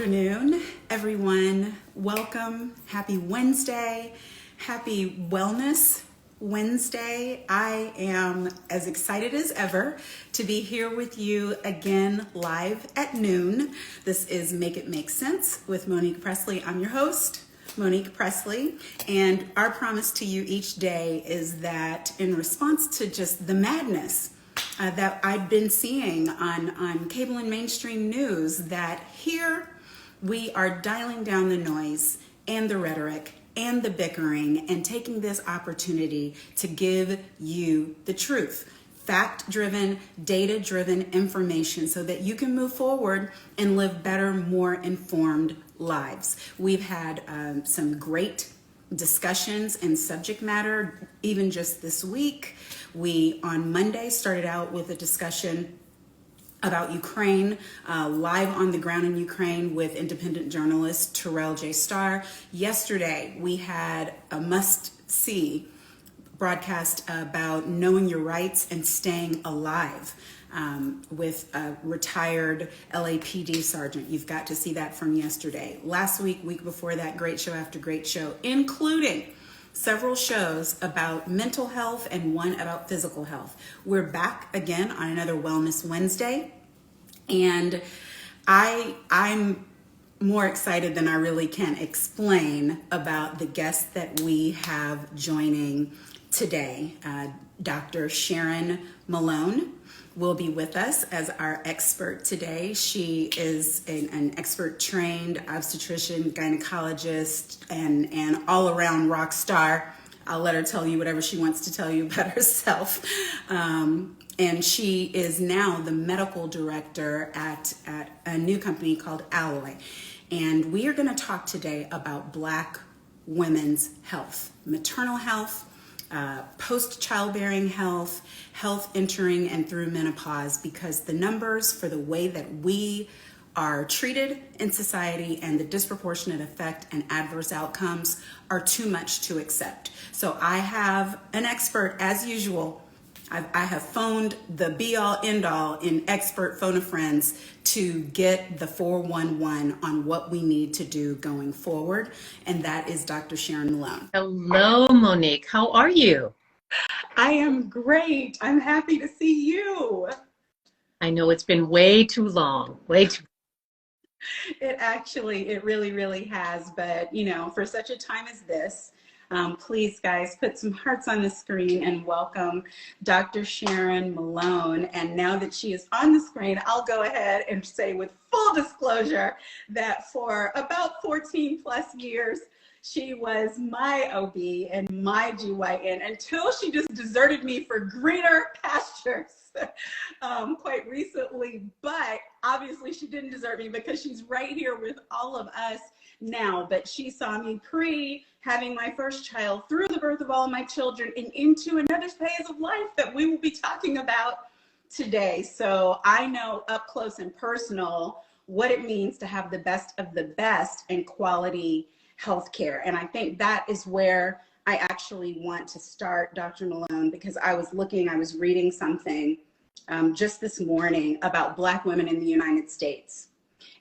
Afternoon, everyone. Welcome. Happy Wednesday. Happy Wellness Wednesday. I am as excited as ever to be here with you again live at noon. This is Make It Make Sense with Monique Pressley. I'm your host, Monique Pressley, and our promise to you each day is that in response to just the madness that I've been seeing on cable and mainstream news, that here we are dialing down the noise and the rhetoric and the bickering and taking this opportunity to give you the truth. Fact-driven, data-driven information so that you can move forward and live better, more informed lives. We've had some great discussions and subject matter even just this week. We on Monday started out with a discussion about Ukraine, live on the ground in Ukraine with independent journalist Terrell J. Starr. Yesterday we had a must-see broadcast about knowing your rights and staying alive with a retired LAPD sergeant. You've got to see that from yesterday. Last week before that, great show after great show, including several shows about mental health and one about physical health. We're back again on another Wellness Wednesday, and I'm more excited than I really can explain about the guest that we have joining today. Dr. Sharon Malone will be with us as our expert today. She is an expert trained obstetrician, gynecologist, and all-around rock star. I'll let her tell you whatever she wants to tell you about herself. And she is now the medical director at a new company called Alloy. And we are going to talk today about Black women's health, maternal health, post-childbearing health, health entering and through menopause, because the numbers for the way that we are treated in society and the disproportionate effect and adverse outcomes are too much to accept. So I have an expert, as usual. I have phoned the be-all, end-all in expert phone-a-friends to get the 411 on what we need to do going forward, and that is Dr. Sharon Malone. Hello, Monique. How are you? I am great. I'm happy to see you. I know it's been way too long. It really, really has. But, for such a time as this, please, guys, put some hearts on the screen and welcome Dr. Sharon Malone. And now that she is on the screen, I'll go ahead and say with full disclosure that for about 14 plus years, she was my OB and my GYN until she just deserted me for greener pastures quite recently. But obviously she didn't desert me because she's right here with all of us now. But she saw me having my first child, through the birth of all of my children, and into another phase of life that we will be talking about today. So I know up close and personal what it means to have the best of the best and quality healthcare. And I think that is where I actually want to start, Dr. Malone, because I was reading something just this morning about Black women in the United States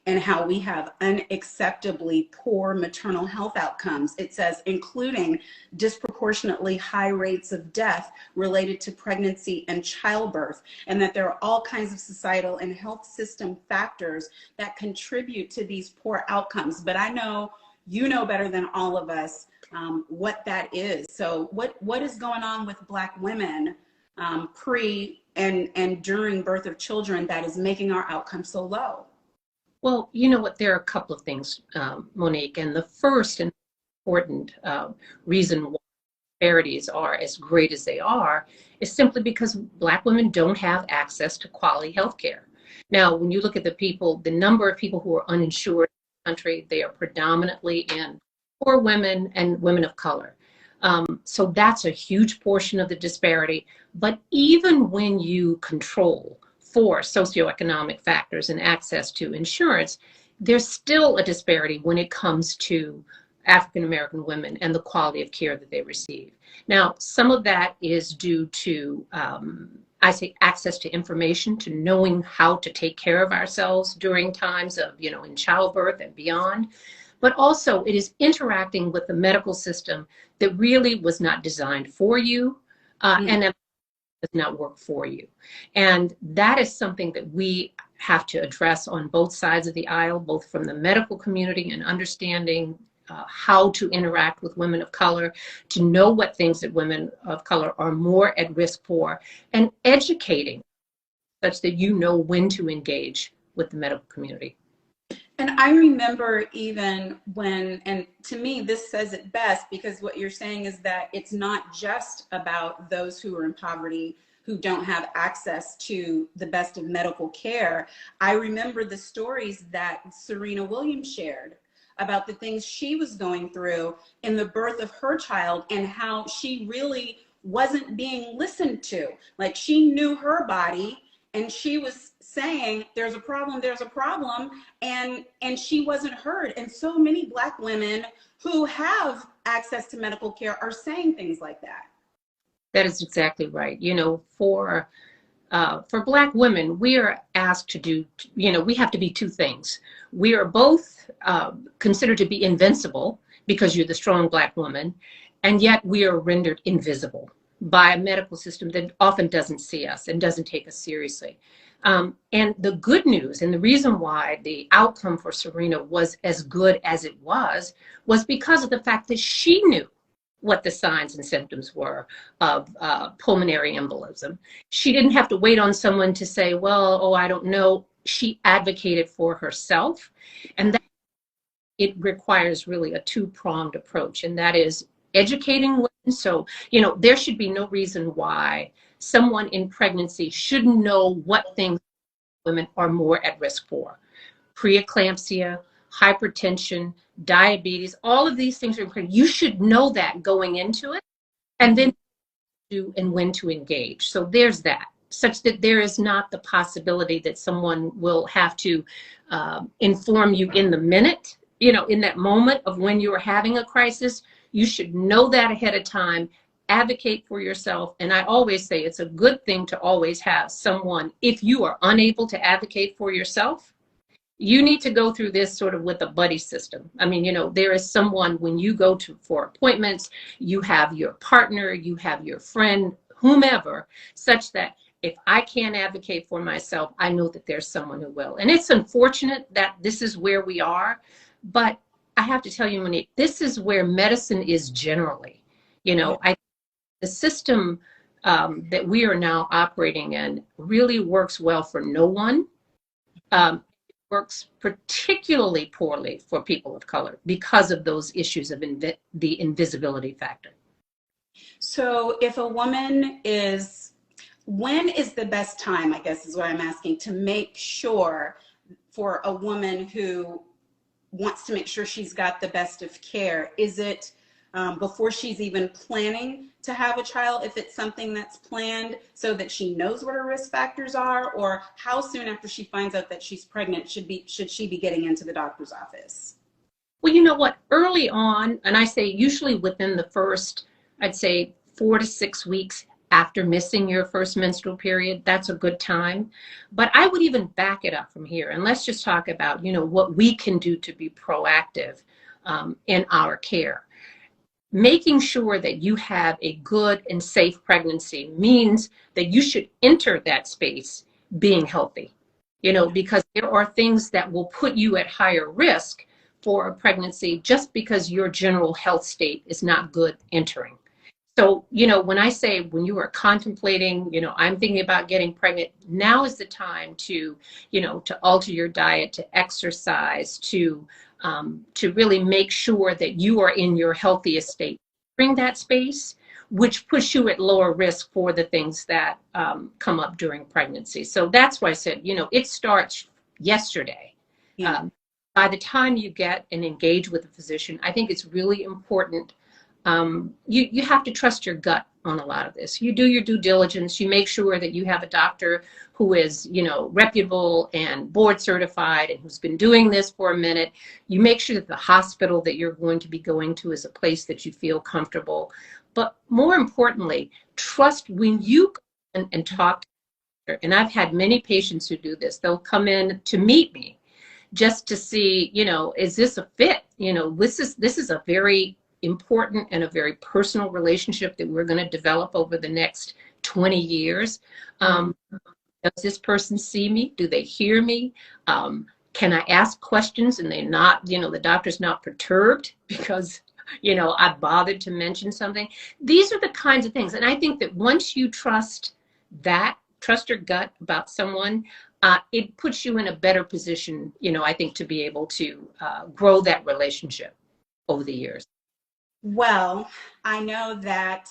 and how we have unacceptably poor maternal health outcomes. It says, including disproportionately high rates of death related to pregnancy and childbirth, and that there are all kinds of societal and health system factors that contribute to these poor outcomes. But I know you know better than all of us what that is. So what is going on with Black women pre and during birth of children that is making our outcomes so low? Well, you know what? There are a couple of things, Monique, and the first and important reason why disparities are as great as they are is simply because Black women don't have access to quality health care. Now, when you look at the number of people who are uninsured in the country, they are predominantly in poor women and women of color. So that's a huge portion of the disparity. But even when you control for socioeconomic factors and access to insurance, there's still a disparity when it comes to African American women and the quality of care that they receive. Now, some of that is due to, I say, access to information, to knowing how to take care of ourselves during times of, in childbirth and beyond. But also it is interacting with the medical system that really was not designed for you, and that does not work for you. And that is something that we have to address on both sides of the aisle, both from the medical community and understanding how to interact with women of color, to know what things that women of color are more at risk for, and educating such that you know when to engage with the medical community. And I remember even when, and to me, this says it best, because what you're saying is that it's not just about those who are in poverty, who don't have access to the best of medical care. I remember the stories that Serena Williams shared about the things she was going through in the birth of her child, and how she really wasn't being listened to. Like, she knew her body, and she was saying, there's a problem, and she wasn't heard. And so many Black women who have access to medical care are saying things like that. That is exactly right. For Black women, we are asked to do, we have to be two things. We are both considered to be invincible because you're the strong Black woman, and yet we are rendered invisible by a medical system that often doesn't see us and doesn't take us seriously. And the good news, and the reason why the outcome for Serena was as good as it was because of the fact that she knew what the signs and symptoms were of pulmonary embolism. She didn't have to wait on someone to say, well, I don't know. She advocated for herself. And that it requires really a two-pronged approach, and that is educating women. So, there should be no reason why someone in pregnancy shouldn't know what things women are more at risk for. Preeclampsia, hypertension, diabetes, all of these things are important. You should know that going into it, and then do and when to engage. So there's that, such that there is not the possibility that someone will have to inform you in the minute, in that moment of when you are having a crisis. You should know that ahead of time, advocate for yourself. And I always say it's a good thing to always have someone, if you are unable to advocate for yourself, you need to go through this sort of with a buddy system. I mean, there is someone when you go for appointments, you have your partner, you have your friend, whomever, such that if I can't advocate for myself, I know that there's someone who will. And it's unfortunate that this is where we are, but I have to tell you, Monique, this is where medicine is generally. The system that we are now operating in really works well for no one. It works particularly poorly for people of color because of those issues of the invisibility factor. So if a woman when is the best time, I guess is what I'm asking, to make sure for a woman who wants to make sure she's got the best of care? Is it before she's even planning to have a child, if it's something that's planned, so that she knows what her risk factors are? Or how soon after she finds out that she's pregnant should she be getting into the doctor's office? Well, you know what, early on, and I say usually within the first, I'd say 4 to 6 weeks after missing your first menstrual period, that's a good time. But I would even back it up from here, and let's just talk about, what we can do to be proactive in our care. Making sure that you have a good and safe pregnancy means that you should enter that space being healthy, because there are things that will put you at higher risk for a pregnancy just because your general health state is not good entering. So, when I say when you are contemplating, I'm thinking about getting pregnant, now is the time to alter your diet, to exercise, to really make sure that you are in your healthiest state. Bring that space, which puts you at lower risk for the things that come up during pregnancy. So that's why I said, it starts yesterday. Yeah. By the time you get and engage with a physician, I think it's really important. You have to trust your gut on a lot of this. You do your due diligence. You make sure that you have a doctor who is, reputable and board certified and who's been doing this for a minute. You make sure that the hospital that you're going to be going to is a place that you feel comfortable. But more importantly, trust when you go in and talk to the doctor. And I've had many patients who do this. They'll come in to meet me just to see, is this a fit? This is a very important and a very personal relationship that we're going to develop over the next 20 years. Does this person see me? Do they hear me? Can I ask questions and they're not, the doctor's not perturbed because, I bothered to mention something? These are the kinds of things. And I think that once you trust your gut about someone, it puts you in a better position, I think, to be able to grow that relationship over the years. Well, I know that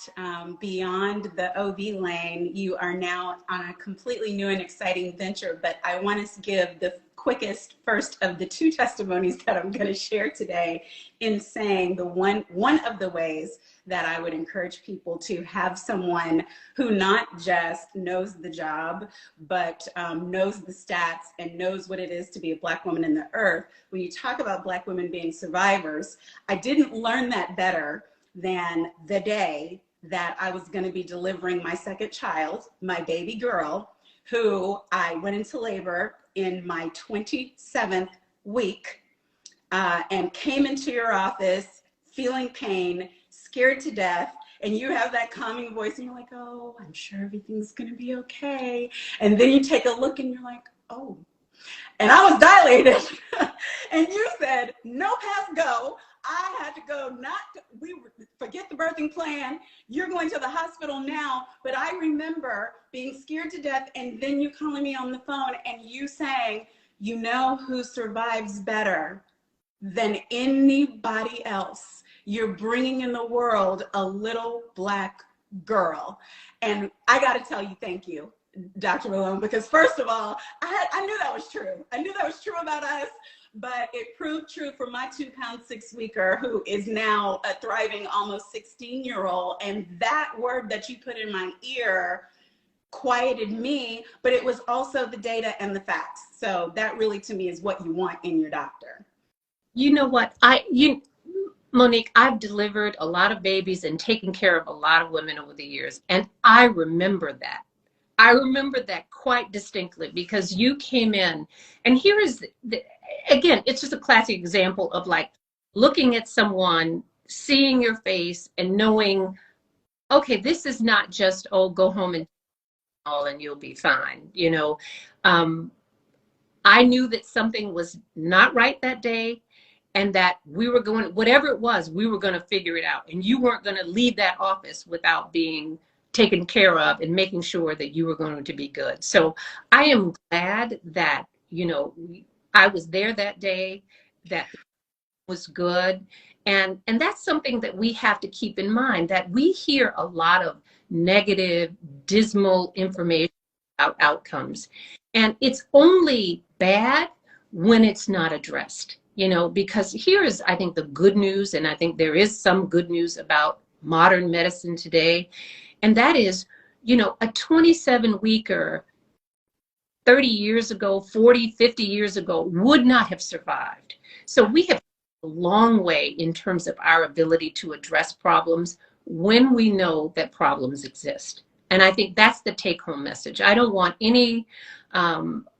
beyond the OB lane, you are now on a completely new and exciting venture, but I want to give the quickest first of the two testimonies that I'm going to share today in saying one of the ways that I would encourage people to have someone who not just knows the job, but knows the stats and knows what it is to be a Black woman in the earth. When you talk about Black women being survivors, I didn't learn that better than the day that I was going to be delivering my second child, my baby girl, who I went into labor in my 27th week and came into your office feeling pain, scared to death, and you have that calming voice and you're like, oh, I'm sure everything's going to be okay. And then you take a look and you're like, oh. And I was dilated. And you said, no pass go. I had to go, forget the birthing plan. You're going to the hospital now. But I remember being scared to death and then you calling me on the phone and you saying, you know who survives better than anybody else? You're bringing in the world a little Black girl. And I got to tell you, thank you, Dr. Malone, because first of all, I knew that was true. I knew that was true about us, but it proved true for my 2-pound 6-weeker who is now a thriving almost 16-year-old. And that word that you put in my ear quieted me, but it was also the data and the facts. So that really to me is what you want in your doctor. You know what? Monique, I've delivered a lot of babies and taken care of a lot of women over the years. And I remember that. I remember that quite distinctly because you came in and here is, again, it's just a classic example of like looking at someone, seeing your face and knowing, okay, this is not just, oh, go home and you'll be fine. I knew that something was not right that day. And that we were going, whatever it was, we were going to figure it out. And you weren't going to leave that office without being taken care of and making sure that you were going to be good. So I am glad that, I was there that day, that was good. And that's something that we have to keep in mind, that we hear a lot of negative, dismal information about outcomes. And it's only bad when it's not addressed. Because here is, I think, the good news, and I think there is some good news about modern medicine today, and that is, a 27-weeker 30 years ago, 40, 50 years ago would not have survived. So we have a long way in terms of our ability to address problems when we know that problems exist. And I think that's the take-home message. I don't want any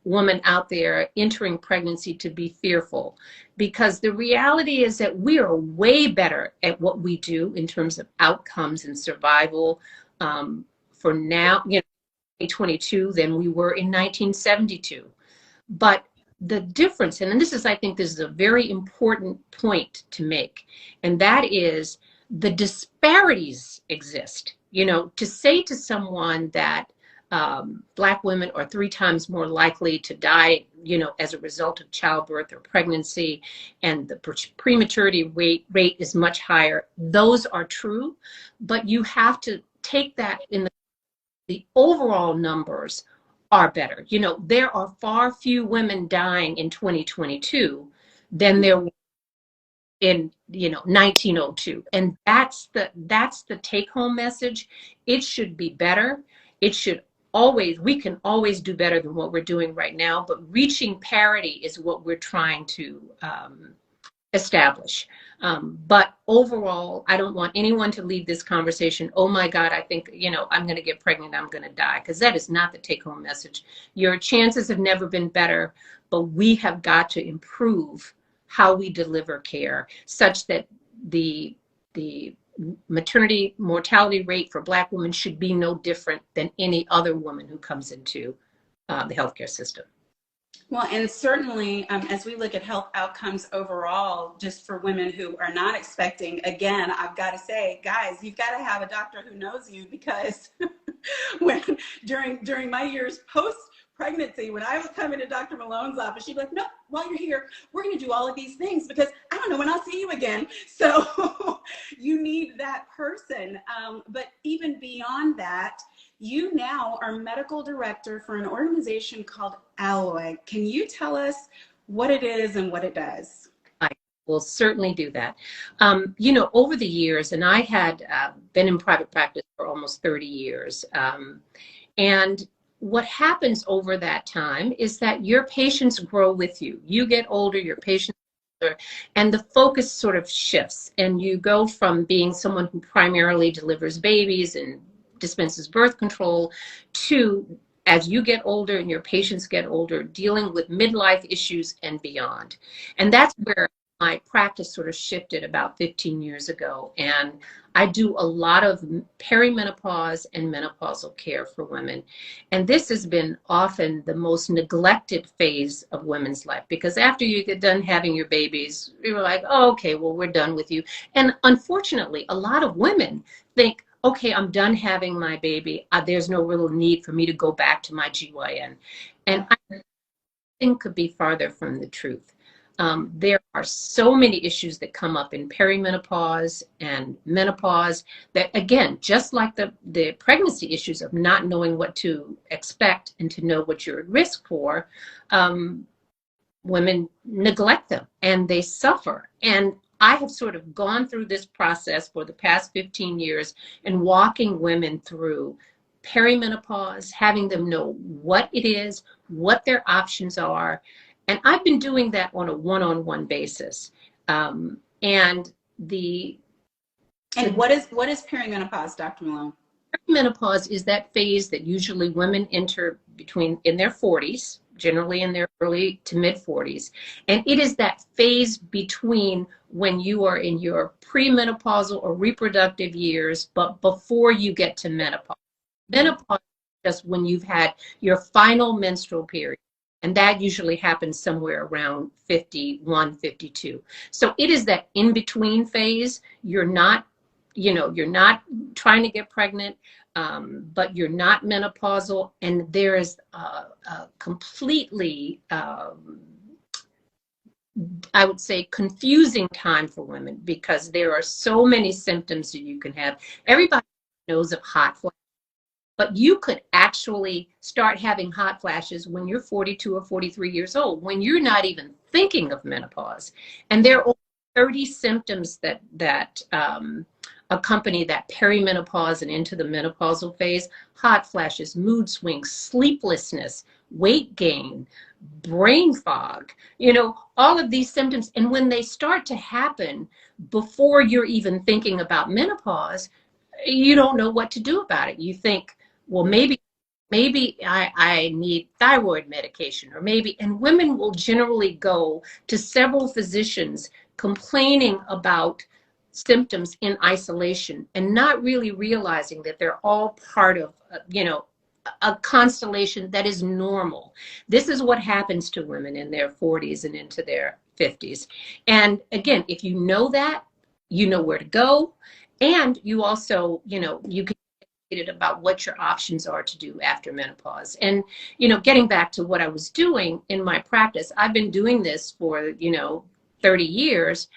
woman out there entering pregnancy to be fearful, because the reality is that we are way better at what we do in terms of outcomes and survival for now, 2022 than we were in 1972. But the difference, and this is, I think this is a very important point to make, and that is the disparities exist. To say to someone that Black women are 3 times more likely to die, as a result of childbirth or pregnancy, and the prematurity rate is much higher. Those are true, but you have to take that in the overall numbers are better. There are far few women dying in 2022 than there were in 1902. And that's the take home message. It should be better. It should always, we can always do better than what we're doing right now, but reaching parity is what we're trying to establish. But overall, I don't want anyone to leave this conversation, oh my God, I think, I'm going to get pregnant, I'm going to die, because that is not the take home message. Your chances have never been better, but we have got to improve how we deliver care such that the maternity mortality rate for Black women should be no different than any other woman who comes into the healthcare system. Well, and certainly as we look at health outcomes overall, just for women who are not expecting, again, I've got to say, guys, you've got to have a doctor who knows you, because when during my years post pregnancy, when I was coming to Dr. Malone's office, she'd be like, no, while you're here, we're going to do all of these things because I don't know when I'll see you again. So you need that person. But even beyond that, you now are medical director for an organization called Alloy. Can you tell us what it is and what it does? I will certainly do that. Over the years, and I had been in private practice for almost 30 years, and what happens over that time is that your patients grow with you. You get older, your patients get older, and the focus sort of shifts, and you go from being someone who primarily delivers babies and dispenses birth control to, as you get older and your patients get older, dealing with midlife issues and beyond. And that's where my practice sort of shifted about 15 years ago. And I do a lot of perimenopause and menopausal care for women. And this has been often the most neglected phase of women's life, because after you get done having your babies, you're like, oh, okay, well, we're done with you. And unfortunately, a lot of women think, okay, I'm done having my baby. There's no real need for me to go back to my GYN. And I think could be farther from the truth. There are so many issues that come up in perimenopause and menopause that, again, just like the pregnancy issues of not knowing what to expect and to know what you're at risk for, women neglect them and they suffer. And I have sort of gone through this process for the past 15 years and walking women through perimenopause, having them know what it is, what their options are. And I've been doing that on a one-on-one basis. And what is perimenopause, Dr. Malone? Perimenopause is that phase that usually women enter in their 40s, generally in their early to mid 40s. And it is that phase between when you are in your premenopausal or reproductive years, but before you get to menopause. Menopause is just when you've had your final menstrual period. And that usually happens somewhere around 51, 52. So it is that in-between phase. You're not trying to get pregnant, but you're not menopausal. And there is a completely, I would say, confusing time for women, because there are so many symptoms that you can have. Everybody knows of hot flashes, but you could actually start having hot flashes when you're 42 or 43 years old, when you're not even thinking of menopause. And there are 30 symptoms that accompany that perimenopause and into the menopausal phase: hot flashes, mood swings, sleeplessness, weight gain, brain fog, all of these symptoms. And when they start to happen before you're even thinking about menopause, you don't know what to do about it. You think, well, maybe I need thyroid medication, or and women will generally go to several physicians complaining about symptoms in isolation and not really realizing that they're all part of, a constellation that is normal. This is what happens to women in their 40s and into their 50s. And again, if you know that, you know where to go. And you also, you can about what your options are to do after menopause. And, getting back to what I was doing in my practice, I've been doing this for, 30 years.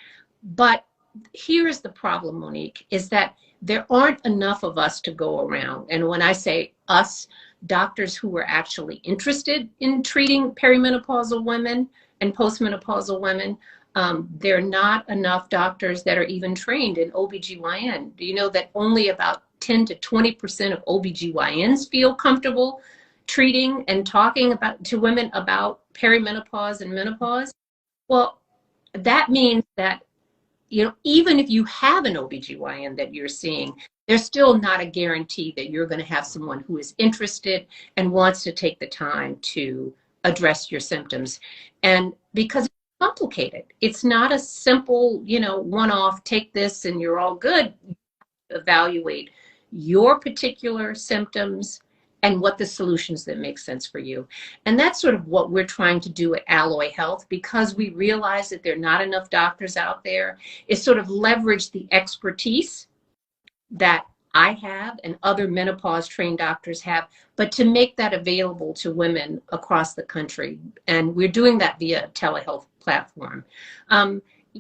But here's the problem, Monique, is that there aren't enough of us to go around. And when I say us, doctors who are actually interested in treating perimenopausal women and postmenopausal women, There are not enough doctors that are even trained in OBGYN. Do you know that only about 10 to 20% of OBGYNs feel comfortable treating and talking to women about perimenopause and menopause? Well, that means that, even if you have an OBGYN that you're seeing, there's still not a guarantee that you're going to have someone who is interested and wants to take the time to address your symptoms. And because it's complicated, it's not a simple, one-off, take this and you're all good. Evaluate your particular symptoms and what the solutions that make sense for you. And that's sort of what we're trying to do at Alloy Health, because we realize that there are not enough doctors out there, is sort of leverage the expertise that I have and other menopause trained doctors have, but to make that available to women across the country. And we're doing that via a telehealth platform.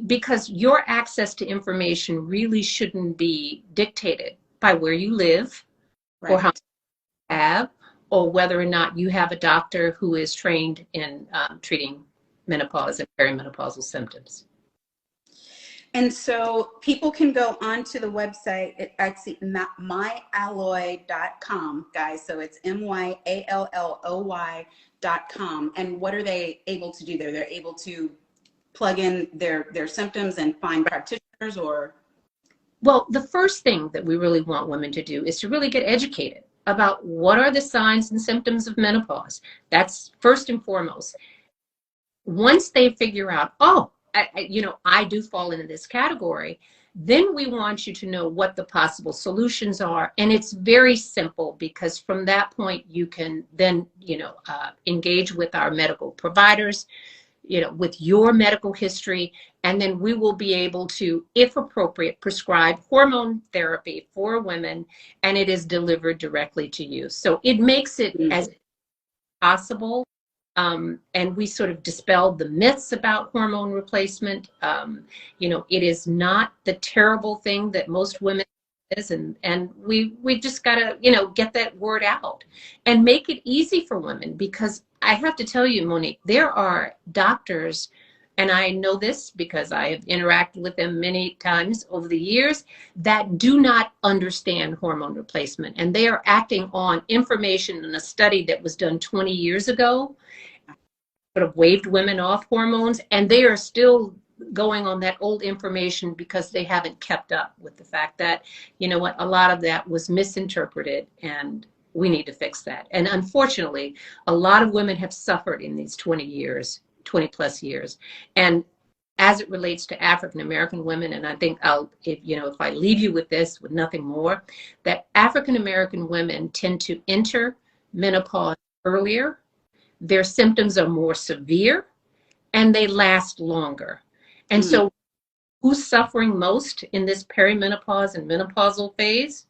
Because your access to information really shouldn't be dictated by where you live, right, or how you have, or whether or not you have a doctor who is trained in treating menopause and perimenopausal symptoms. And so people can go onto the website at myalloy.com, guys. So it's myalloy.com. And what are they able to do there? They're able to plug in their symptoms and find practitioners, or? Well, the first thing that we really want women to do is to really get educated about what are the signs and symptoms of menopause. That's first and foremost. Once they figure out, I do fall into this category, then we want you to know what the possible solutions are. And it's very simple, because from that point, you can then, engage with our medical providers, with your medical history, and then we will be able to, if appropriate, prescribe hormone therapy for women, and it is delivered directly to you. So it makes it as possible. And we sort of dispelled the myths about hormone replacement. It is not the terrible thing that most women is, and we just gotta, get that word out and make it easy for women, because I have to tell you, Monique, there are doctors, and I know this because I have interacted with them many times over the years, that do not understand hormone replacement, and they are acting on information in a study that was done 20 years ago, sort of waved women off hormones, and they are still going on that old information because they haven't kept up with the fact that, a lot of that was misinterpreted, and we need to fix that. And unfortunately, a lot of women have suffered in these 20 plus years. And as it relates to African American women, and I think if I leave you with this, with nothing more, that African American women tend to enter menopause earlier, their symptoms are more severe, and they last longer. And so who's suffering most in this perimenopause and menopausal phase?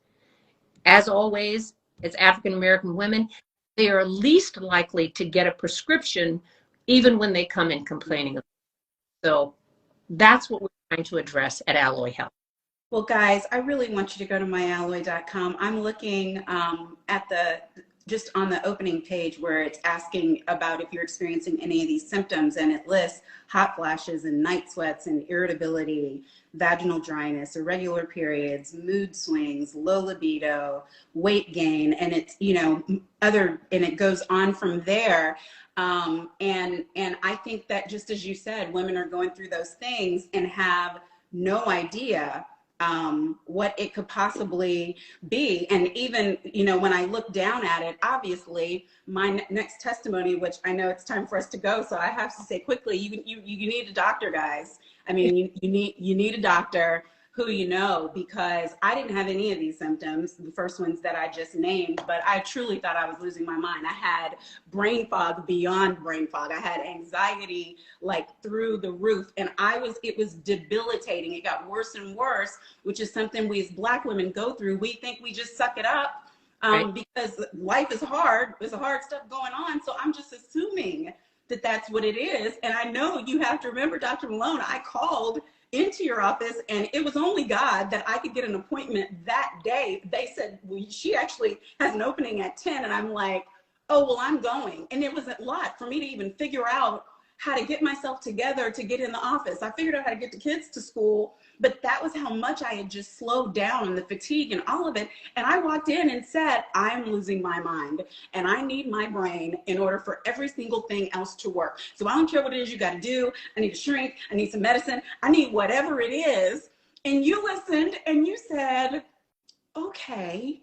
As always, it's African American women. They are least likely to get a prescription even when they come in complaining. So that's what we're trying to address at Alloy Health. Well, guys, I really want you to go to myalloy.com. I'm looking just on the opening page where it's asking about if you're experiencing any of these symptoms, and it lists hot flashes and night sweats and irritability, vaginal dryness, irregular periods, mood swings, low libido, weight gain, and it's, and it goes on from there. And I think that, just as you said, women are going through those things and have no idea what it could possibly be. And even, when I look down at it, obviously my next testimony, which I know it's time for us to go, so I have to say quickly, you need a doctor, guys. I mean, you need a doctor who because I didn't have any of these symptoms, the first ones that I just named, but I truly thought I was losing my mind. I had brain fog beyond brain fog. I had anxiety like through the roof, and it was debilitating. It got worse and worse, which is something we as Black women go through. We think we just suck it up right, because life is hard. There's hard stuff going on. So I'm just assuming that that's what it is. And I know you have to remember, Dr. Malone, I called into your office, and it was only God that I could get an appointment that day. They said, well, she actually has an opening at 10. And I'm like, oh, well, I'm going. And it was a lot for me to even figure out how to get myself together to get in the office. I figured out how to get the kids to school, but that was how much I had just slowed down and the fatigue and all of it. And I walked in and said, I'm losing my mind and I need my brain in order for every single thing else to work. So I don't care what it is you got to do. I need a shrink. I need some medicine. I need whatever it is. And you listened and you said, okay,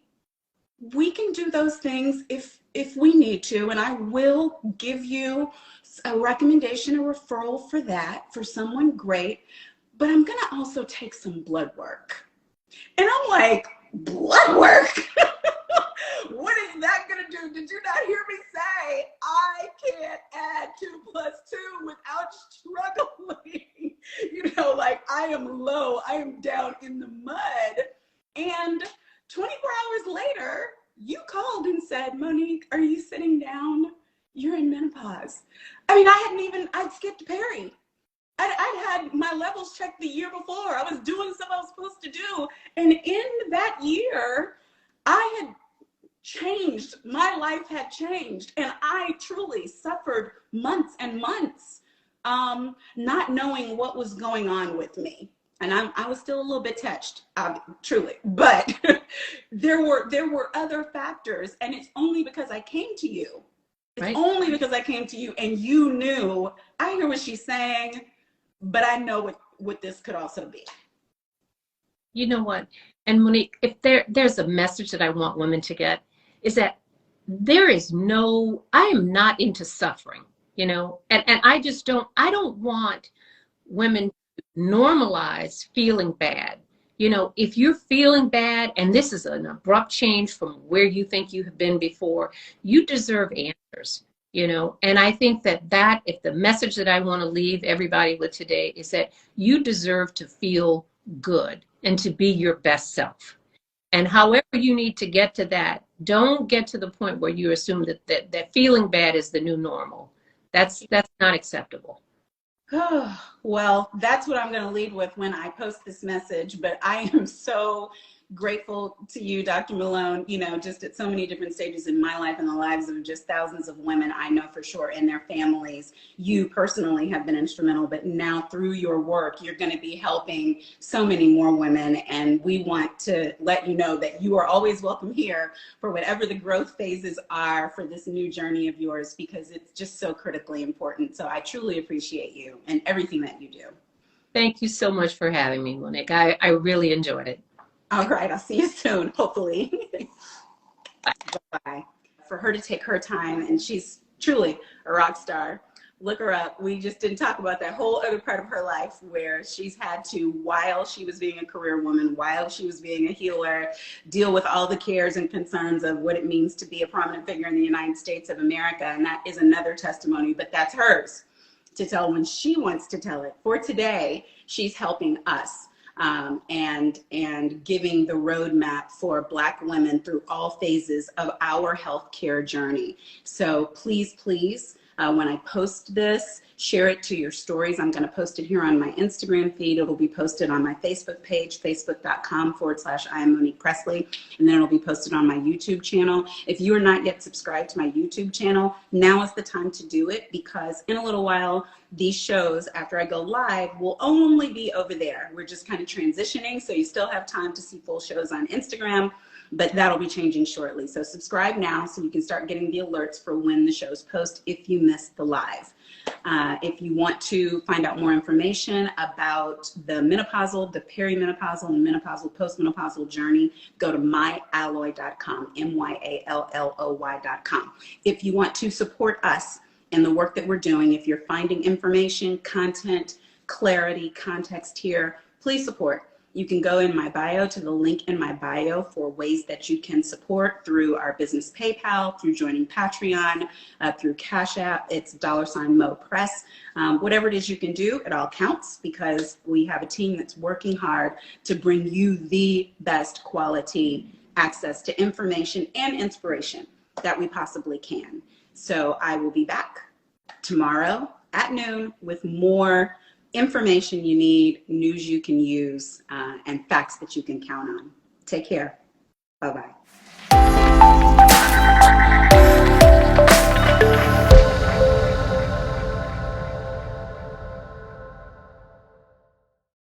we can do those things if we need to, and I will give you a recommendation, a referral for that, for someone great, but I'm gonna also take some blood work. And I'm like, blood work? What is that gonna do? Did you not hear me say, I can't add 2 + 2 without struggling? You know, like I am low, I am down in the mud. And 24 hours later, you called and said, Monique, are you sitting down? You're in menopause. I mean, I'd skipped Perry. I'd had my levels checked the year before. I was doing stuff I was supposed to do. And in that year, I had changed. My life had changed. And I truly suffered months and months not knowing what was going on with me. And I was still a little bit touched, truly. But there were other factors. And it's only because I came to you. It's Right. only because I came to you and you knew, I hear what she's saying, but I know what this could also be. You know what? And Monique, if there's a message that I want women to get, is that I am not into suffering, you know, and I don't want women to normalize feeling bad. You know, if you're feeling bad and this is an abrupt change from where you think you have been before, you deserve answers, you know. And I think that if the message that I want to leave everybody with today is that you deserve to feel good and to be your best self. And however you need to get to that, don't get to the point where you assume that feeling bad is the new normal. That's not acceptable. Well, that's what I'm going to lead with when I post this message. But I am so grateful to you, Dr. Malone, you know, just at so many different stages in my life and the lives of just thousands of women I know for sure and their families. You personally have been instrumental, but now through your work, you're going to be helping so many more women. And we want to let you know that you are always welcome here for whatever the growth phases are for this new journey of yours, because it's just so critically important. So I truly appreciate you and everything that you do. Thank you so much for having me, Monique. I really enjoyed it. All right, I'll see you soon, hopefully. Bye. For her to take her time, and she's truly a rock star. Look her up. We just didn't talk about that whole other part of her life where she's had to, while she was being a career woman, while she was being a healer, deal with all the cares and concerns of what it means to be a prominent figure in the United States of America. And that is another testimony, but that's hers to tell when she wants to tell it. For today, she's helping us. And giving the roadmap for Black women through all phases of our healthcare journey. So please, when I post this, share it to your stories. I'm going to post it here on my Instagram feed. It'll be posted on my Facebook page, facebook.com/I am Monique Pressley. And then it'll be posted on my YouTube channel. If you are not yet subscribed to my YouTube channel, now is the time to do it, because in a little while, these shows, after I go live, will only be over there. We're just kind of transitioning, so you still have time to see full shows on Instagram, but that'll be changing shortly. So subscribe now so you can start getting the alerts for when the shows post if you missed the live. If you want to find out more information about the menopausal, the perimenopausal, and menopausal, postmenopausal journey, go to myalloy.com, myalloy.com. If you want to support us in the work that we're doing, if you're finding information, content, clarity, context here, please support. You can go in my bio to the link in my bio for ways that you can support through our business PayPal, through joining Patreon, through Cash App. It's $MoPress. Whatever it is you can do, it all counts, because we have a team that's working hard to bring you the best quality access to information and inspiration that we possibly can. So I will be back tomorrow at noon with more information you need, news you can use, and facts that you can count on. Take care. Bye-bye.